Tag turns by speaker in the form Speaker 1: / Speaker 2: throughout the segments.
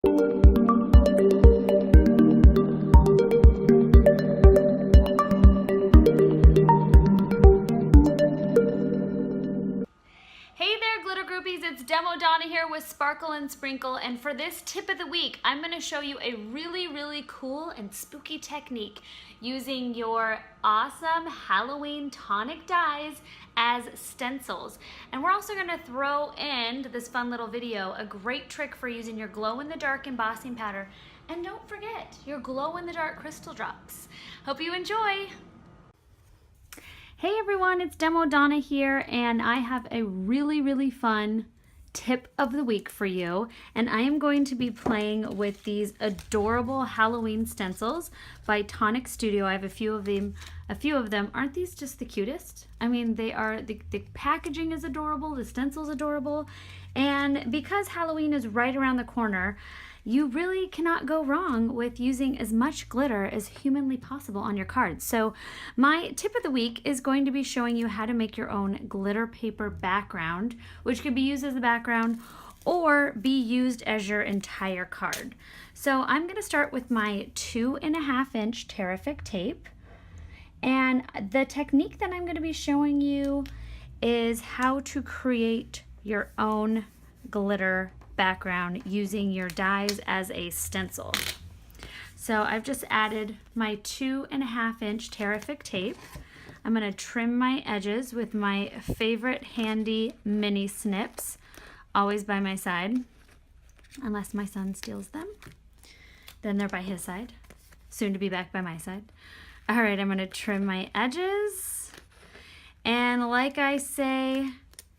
Speaker 1: Hey there, glitter groupies, it's Demo Donna here with Sparkle and Sprinkle, and for this tip of the week, I'm going to show you a really cool and spooky technique using your awesome Halloween tonic dyes as stencils. And we're also going to throw in this fun little video a great trick for using your glow-in-the-dark embossing powder, and don't forget your glow-in-the-dark crystal drops. Hope you enjoy! Hey everyone, it's Demo Donna here, and I have a really fun tip of the week for you. And I am going to be playing with these adorable Halloween stencils by Tonic Studio. I have a few of them. Aren't these just the cutest? I mean, they are, the packaging is adorable, the stencil's adorable, and because Halloween is right around the corner, you really cannot go wrong with using as much glitter as humanly possible on your cards. So my tip of the week is going to be showing you how to make your own glitter paper background, which could be used as the background or be used as your entire card. So I'm going to start with my 2.5 inch Tear-ific tape. And the technique that I'm going to be showing you is how to create your own glitter background using your dies as a stencil. So I've just added my 2.5 inch Tear-ific tape. I'm going to trim my edges with my favorite handy Mini Snips, always by my side, unless my son steals them. Then they're by his side, soon to be back by my side. All right, I'm going to trim my edges, and like I say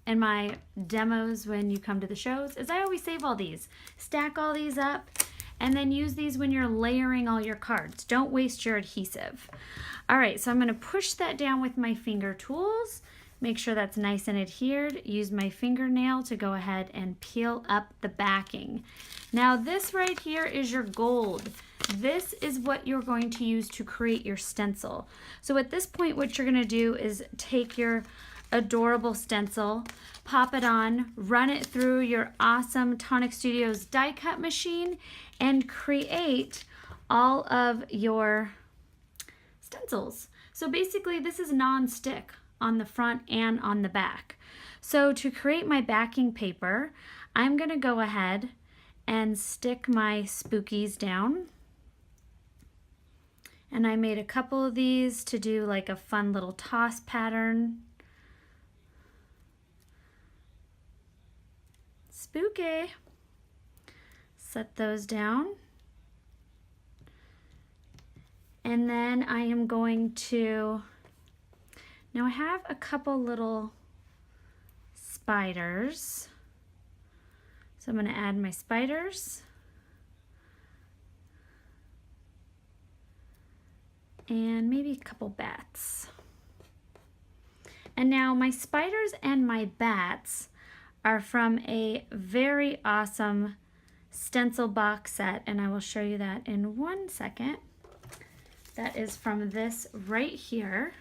Speaker 1: in my demos when you come to the shows, is I always save all these. Stack all these up and then use these when you're layering all your cards. Don't waste your adhesive. All right, so I'm gonna push that down with my finger tools. Make sure that's nice and adhered. Use my fingernail to go ahead and peel up the backing. Now this right here is your gold. This is what you're going to use to create your stencil. So at this point, what you're gonna do is take your adorable stencil, pop it on, run it through your awesome Tonic Studios die cut machine, and create all of your stencils. So basically this is non-stick on the front and on the back. So to create my backing paper, I'm gonna go ahead and stick my spookies down. And I made a couple of these to do like a fun little toss pattern. Spooky. Set those down. And then I am going to, now I have a couple little spiders. So I'm going to add my spiders. And maybe a couple bats. And now my spiders and my bats are from a very awesome stencil box set, and I will show you that in 1 second. That is from this right here,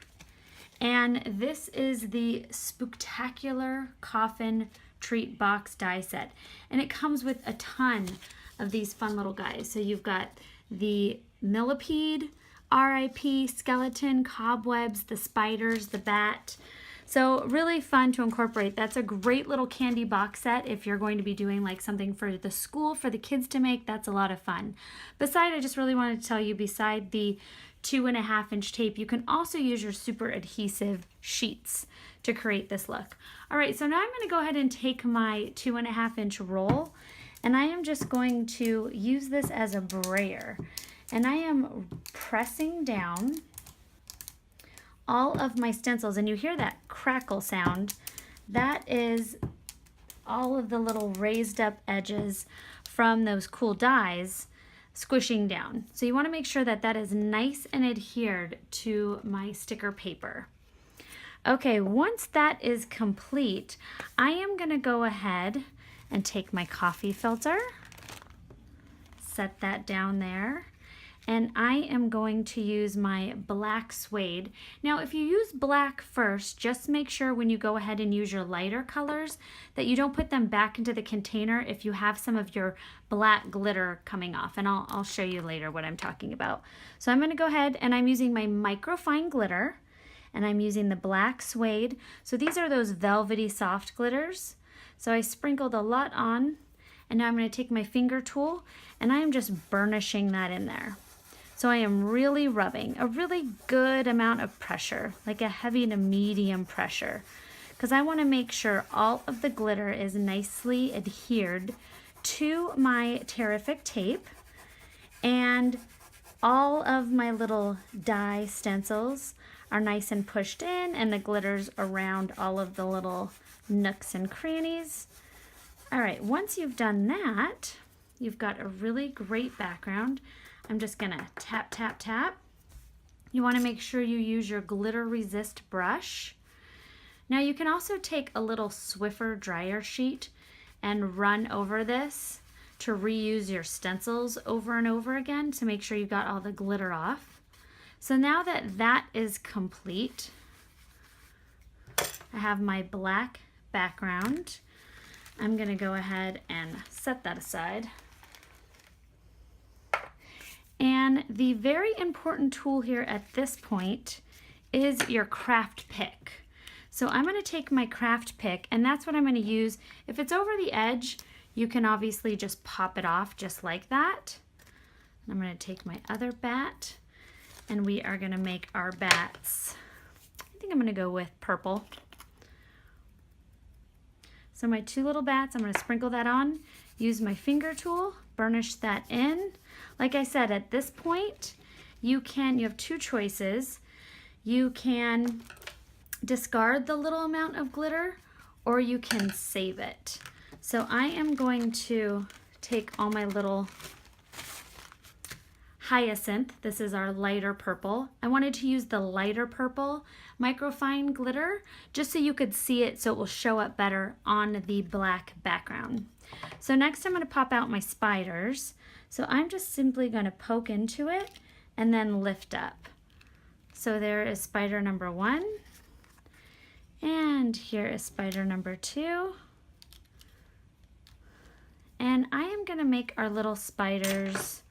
Speaker 1: and this is the Spooktacular Coffin Treat Box Die Set, and it comes with a ton of these fun little guys. So you've got the millipede, RIP, skeleton, cobwebs, the spiders, the bat. So really fun to incorporate. That's a great little candy box set if you're going to be doing like something for the school, for the kids to make. That's a lot of fun. Besides, I just really wanted to tell you, beside the 2.5 inch tape, you can also use your Super Adhesive Sheets to create this look. All right, so now I'm going to go ahead and take my 2.5 inch roll, and I am just going to use this as a brayer. And I am pressing down all of my stencils, and you hear that crackle sound. That is all of the little raised up edges from those cool dies squishing down. So you want to make sure that that is nice and adhered to my sticker paper. Okay, once that is complete, I am going to go ahead and take my coffee filter, set that down there, and I am going to use my black suede. Now, if you use black first, just make sure when you go ahead and use your lighter colors that you don't put them back into the container if you have some of your black glitter coming off, and I'll show you later what I'm talking about. So I'm going to go ahead and I'm using my microfine glitter, and I'm using the black suede. So these are those velvety soft glitters. So I sprinkled a lot on, and now I'm going to take my finger tool and I am just burnishing that in there. So I am really rubbing a really good amount of pressure, like a heavy to medium pressure, because I want to make sure all of the glitter is nicely adhered to my Tear-ific tape, and all of my little die stencils are nice and pushed in, and the glitter's around all of the little nooks and crannies. All right, once you've done that, you've got a really great background. I'm just gonna tap, tap, tap. You wanna make sure you use your glitter resist brush. Now you can also take a little Swiffer dryer sheet and run over this to reuse your stencils over and over again to make sure you got all the glitter off. So now that that is complete, I have my black background. I'm gonna go ahead and set that aside. And the very important tool here at this point is your Craft Pic. So I'm going to take my Craft Pic, and that's what I'm going to use. If it's over the edge, you can obviously just pop it off just like that. I'm going to take my other bat, and we are going to make our bats. I think I'm going to go with purple. So my two little bats, I'm going to sprinkle that on, use my finger tool, burnish that in. Like I said, at this point, you have two choices. You can discard the little amount of glitter, or you can save it. So I am going to take all my little Hyacinth. This is our lighter purple. I wanted to use the lighter purple microfine glitter just so you could see it, so it will show up better on the black background. So next I'm going to pop out my spiders. So I'm just simply going to poke into it and then lift up. So there is spider number 1, and here is spider number 2. And I am going to make our little spiders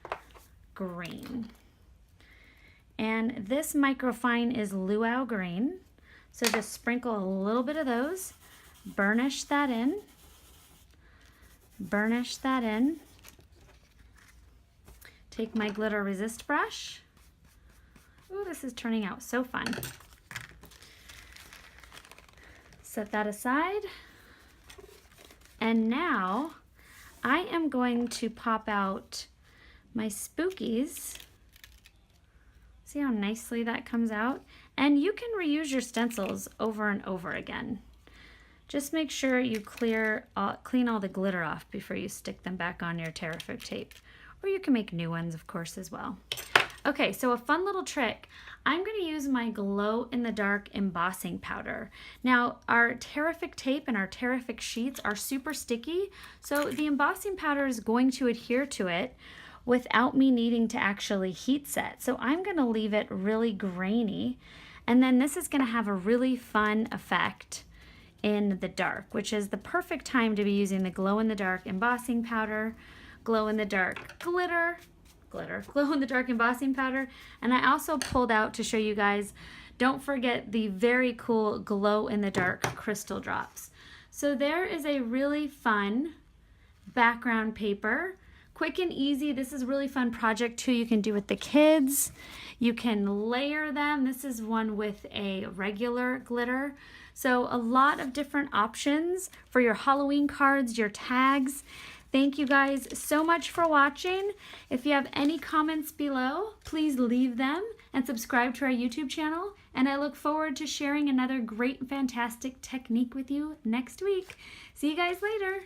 Speaker 1: green. And this microfine is Lua Green. So just sprinkle a little bit of those, burnish that in, burnish that in. Take my glitter resist brush. Ooh, this is turning out so fun. Set that aside. And now I am going to pop out my spookies. See how nicely that comes out? And you can reuse your stencils over and over again. Just make sure you clean all the glitter off before you stick them back on your Tear-ific tape. Or you can make new ones, of course, as well. Okay, so a fun little trick. I'm going to use my glow-in-the-dark embossing powder. Now, our Tear-ific tape and our Tear-ific sheets are super sticky, so the embossing powder is going to adhere to it without me needing to actually heat set. So I'm going to leave it really grainy, and then this is going to have a really fun effect in the dark, which is the perfect time to be using the glow-in-the-dark embossing powder, glow-in-the-dark glitter, glow-in-the-dark embossing powder. And I also pulled out to show you guys, don't forget the very cool glow-in-the-dark crystal drops. So there is a really fun background paper. Quick and easy. This is a really fun project too. You can do with the kids. You can layer them. This is one with a regular glitter. So a lot of different options for your Halloween cards, your tags. Thank you guys so much for watching. If you have any comments below, please leave them and subscribe to our YouTube channel. And I look forward to sharing another great, fantastic technique with you next week. See you guys later.